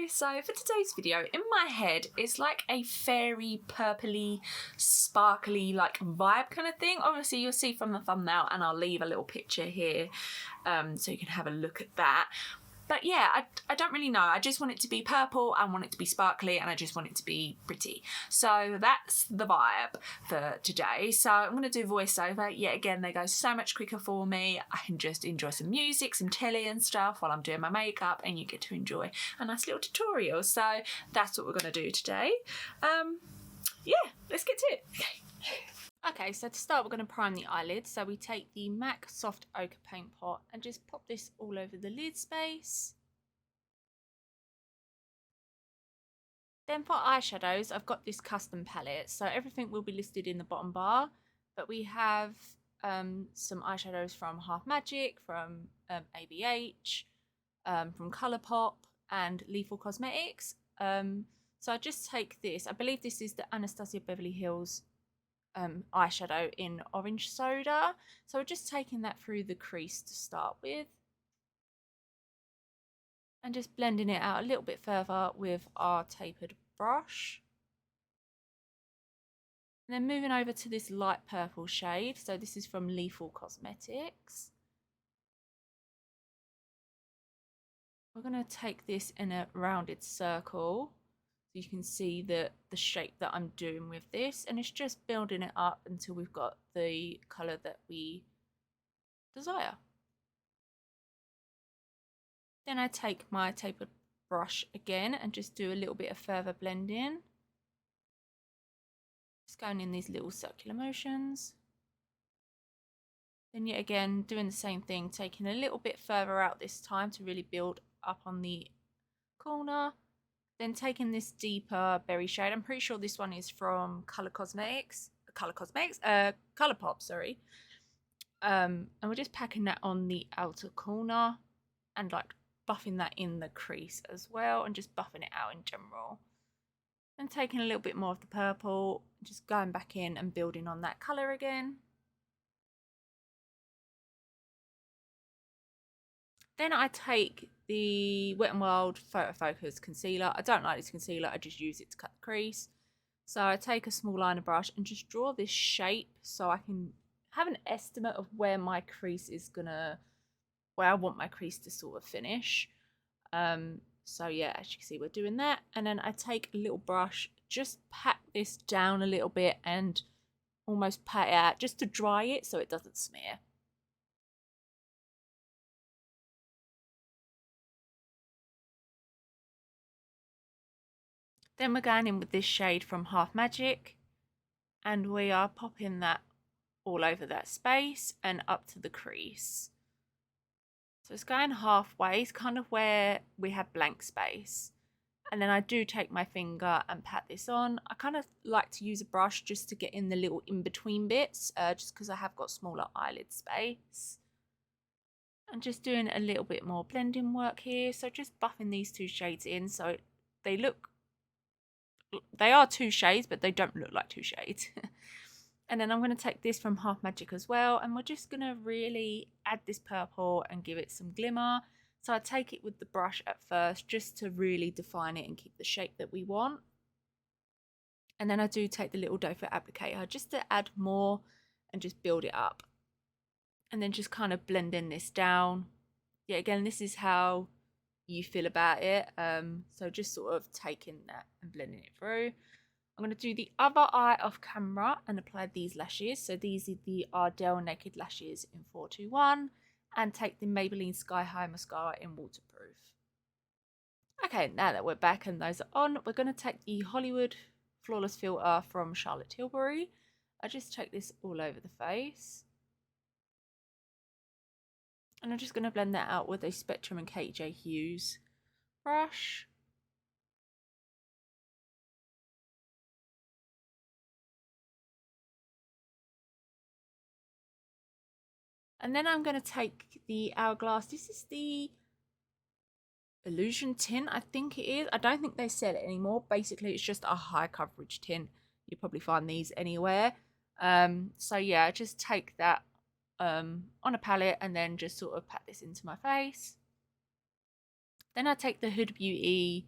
So for today's video, in my head, it's like a fairy, purpley, sparkly like vibe kind of thing. Obviously you'll see from the thumbnail, and I'll leave a little picture here so you can have a look at that. But yeah, I don't really know. I just want it to be purple, I want it to be sparkly, and I just want it to be pretty. So that's the vibe for today. So I'm going to do voiceover. Yet again, they go so much quicker for me. I can just enjoy some music, some telly and stuff while I'm doing my makeup, and you get to enjoy a nice little tutorial. So that's what we're going to do today. Yeah, let's get to it. Okay, so to start, we're going to prime the eyelids. So we take the MAC Soft Ochre Paint Pot and just pop this all over the lid space. Then for eyeshadows, I've got this custom palette. So everything will be listed in the bottom bar. But we have some eyeshadows from Half Magic, from ABH, from Colourpop and Lethal Cosmetics. So I just take this. I believe this is the Anastasia Beverly Hills eyeshadow in Orange Soda. So we're just taking that through the crease to start with, and just blending it out a little bit further with our tapered brush. And then moving over to this light purple shade. So this is from Lethal Cosmetics. We're going to take this in a rounded circle. You can see the shape that I'm doing with this, and it's just building it up until we've got the colour that we desire. Then I take my tapered brush again and just do a little bit of further blending. Just going in these little circular motions. Then yet again doing the same thing, taking a little bit further out this time to really build up on the corner. Then taking this deeper berry shade, I'm pretty sure this one is from Colourpop, sorry. And we're just packing that on the outer corner and like buffing that in the crease as well, and just buffing it out in general. Then taking a little bit more of the purple, just going back in and building on that colour again. Then I take the Wet n Wild Photo Focus concealer. I don't like this concealer, I just use it to cut the crease. So I take a small liner brush and just draw this shape so I can have an estimate of where my crease is gonna, where I want my crease to sort of finish. So yeah, as you can see, we're doing that. And then I take a little brush, just pat this down a little bit and almost pat it out just to dry it so it doesn't smear. Then we're going in with this shade from Half Magic, and we are popping that all over that space and up to the crease. So it's going halfway, it's kind of where we have blank space. And then I do take my finger and pat this on. I kind of like to use a brush just to get in the little in-between bits, just because I have got smaller eyelid space. And just doing a little bit more blending work here. So just buffing these two shades in so they are two shades, but they don't look like two shades. And then I'm going to take this from Half Magic as well, and we're just going to really add this purple and give it some glimmer. So I take it with the brush at first just to really define it and keep the shape that we want. And then I do take the little doe foot applicator just to add more and just build it up. And then just kind of blending this down. Yeah, again, this is how you feel about it. So just sort of taking that and blending it through. I'm going to do the other eye off camera and apply these lashes. So these are the Ardell Naked Lashes in 421, and take the Maybelline Sky High Mascara in Waterproof. Okay, now that we're back and those are on, we're going to take the Hollywood Flawless Filter from Charlotte Tilbury. I just take this all over the face. And I'm just going to blend that out with a Spectrum and KJ Hughes brush. And then I'm going to take the Hourglass. This is the Illusion Tint, I think it is. I don't think they sell it anymore. Basically, it's just a high coverage tint. You'll probably find these anywhere. So yeah, I just take that on a palette and then just sort of pat this into my face. Then I take the Huda Beauty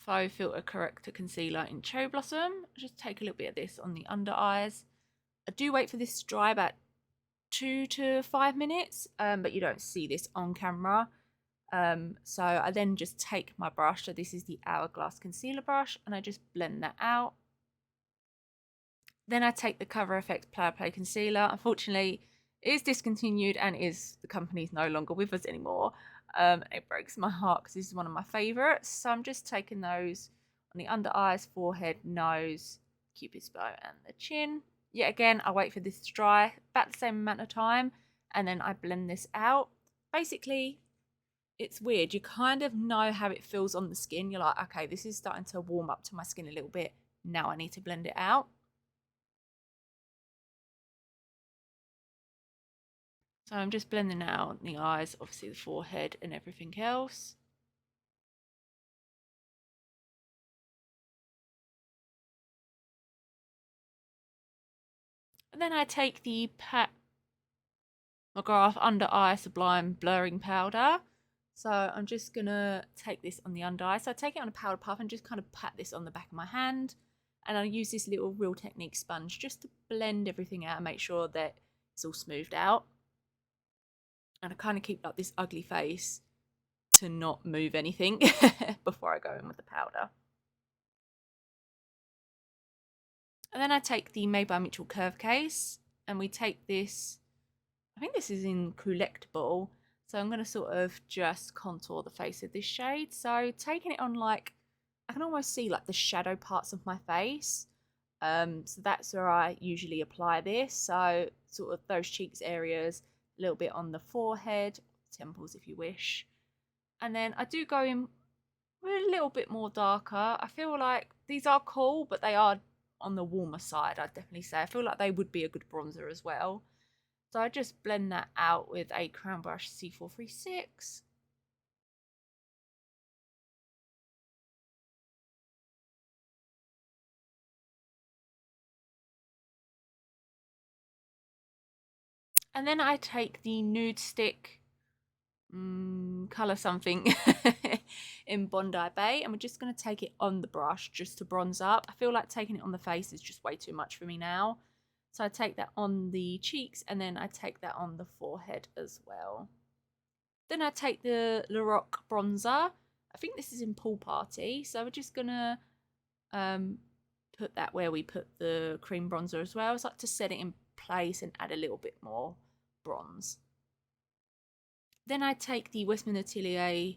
Faux Filter Corrector Concealer in Cherry Blossom. Just take a little bit of this on the under eyes. I do wait for this to dry about 2 to 5 minutes, but you don't see this on camera. So I then just take my brush, so this is the Hourglass concealer brush, and I just blend that out. Then I take the Cover FX Power Play concealer. Unfortunately, it is discontinued and the company's no longer with us anymore. It breaks my heart because this is one of my favourites. So I'm just taking those on the under eyes, forehead, nose, Cupid's bow, and the chin. Yet again, I wait for this to dry about the same amount of time, and then I blend this out. Basically, it's weird. You kind of know how it feels on the skin. You're like, okay, this is starting to warm up to my skin a little bit. Now I need to blend it out. So I'm just blending out the eyes, obviously the forehead and everything else. And then I take the McGrath Under Eye Sublime Blurring Powder. So I'm just going to take this on the under eye. So I take it on a powder puff and just kind of pat this on the back of my hand. And I'll use this little Real Technique sponge just to blend everything out and make sure that it's all smoothed out. And I kind of keep like this ugly face to not move anything before I go in with the powder. And then I take the Made by Mitchell Curve Case, and we take this, I think this is in Collectible, so I'm going to sort of just contour the face of this shade. So taking it on, like, I can almost see like the shadow parts of my face. So that's where I usually apply this. So sort of those cheeks areas, a little bit on the forehead, temples if you wish. And then I do go in with a little bit more darker. I feel like these are cool, but they are on the warmer side, I'd definitely say. I feel like they would be a good bronzer as well. So I just blend that out with a Crown Brush C436. And then I take the Nudestix colour something in Bondi Bay, and we're just going to take it on the brush just to bronze up. I feel like taking it on the face is just way too much for me now. So I take that on the cheeks, and then I take that on the forehead as well. Then I take the Lorac bronzer. I think this is in Pool Party. So we're just going to put that where we put the cream bronzer as well. It's like to set it in place and add a little bit more bronze. Then I take the Westman Atelier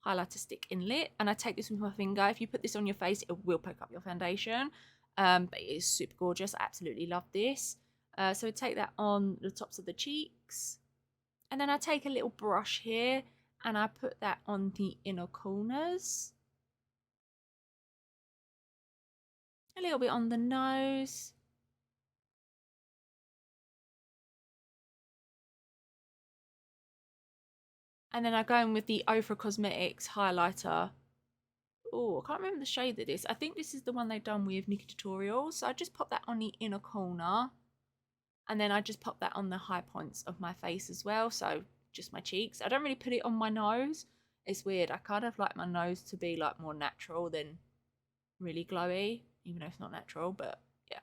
highlighter stick in Lit, and I take this with my finger. If you put this on your face, it will pick up your foundation. But it is super gorgeous. I absolutely love this. So I take that on the tops of the cheeks. And then I take a little brush here and I put that on the inner corners. A little bit on the nose. And then I go in with the Ochre Cosmetics highlighter. Oh, I can't remember the shade that is. I think this is the one they've done with Nikki Tutorials. So I just pop that on the inner corner. And then I just pop that on the high points of my face as well. So just my cheeks. I don't really put it on my nose. It's weird. I kind of like my nose to be like more natural than really glowy. Even though it's not natural, but yeah.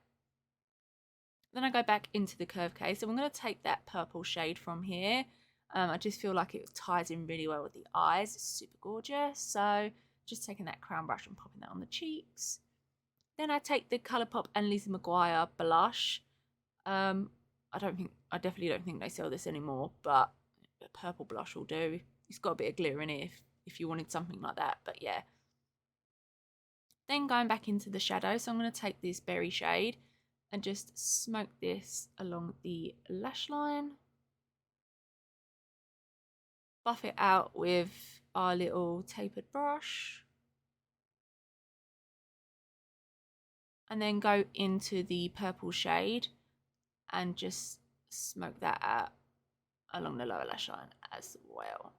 Then I go back into the curve case. So I'm going to take that purple shade from here. I just feel like it ties in really well with the eyes. It's super gorgeous. So just taking that crown brush and popping that on the cheeks. Then I take the Colourpop and Lizzie McGuire blush. I definitely don't think they sell this anymore, but a purple blush will do. It's got a bit of glitter in it if you wanted something like that, but yeah. Then going back into the shadow, so I'm going to take this berry shade and just smoke this along the lash line. Buff it out with our little tapered brush. And then go into the purple shade and just smoke that out along the lower lash line as well.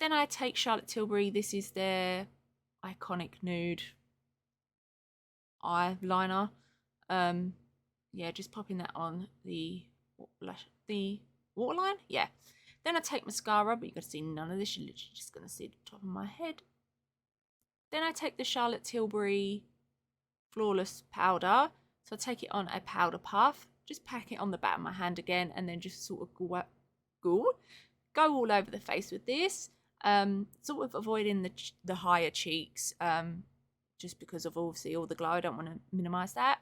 Then I take Charlotte Tilbury. This is their iconic nude eyeliner. Yeah, just popping that on the waterline. Yeah, Then I take mascara, but you're going to see none of this. You're literally just going to see the top of my head. Then I take the Charlotte Tilbury Flawless Powder. So I take it on a powder puff. Just pack it on the back of my hand again, and then just sort of go all over the face with this. Sort of avoiding the higher cheeks, just because of obviously all the glow. I don't want to minimise that.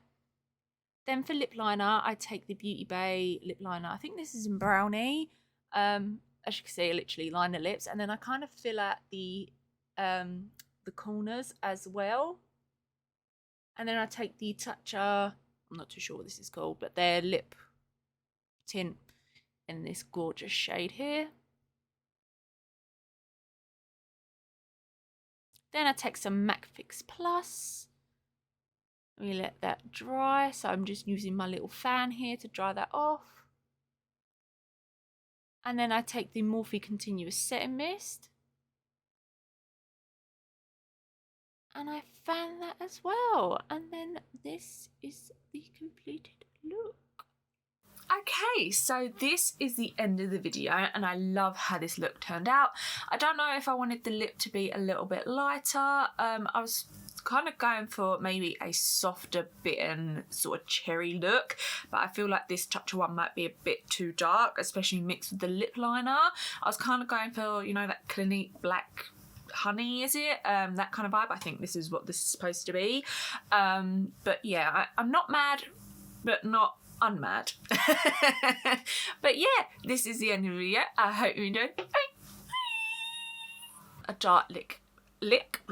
Then for lip liner, I take the Beauty Bay lip liner. I think this is in Brownie. As you can see, I literally line the lips, and then I kind of fill out the corners as well. And then I take the Toucher, I'm not too sure what this is called, but their lip tint in this gorgeous shade here. Then I take some MAC Fix Plus. Let me let that dry. So I'm just using my little fan here to dry that off. And then I take the Morphe Continuous Setting Mist. And I fan that as well. And then this is the completed look. Okay, so this is the end of the video, and I love how this look turned out. I don't know if I wanted the lip to be a little bit lighter. I was kind of going for maybe a softer bitten sort of cherry look, but I feel like this Toucher one might be a bit too dark, especially mixed with the lip liner. I was kind of going for, you know, that Clinique Black Honey, is it? That kind of vibe. I think this is what this is supposed to be. But yeah, I'm not mad, but not unmad. But yeah, this is the end of the video. I hope you enjoyed. Bye. A dark lick.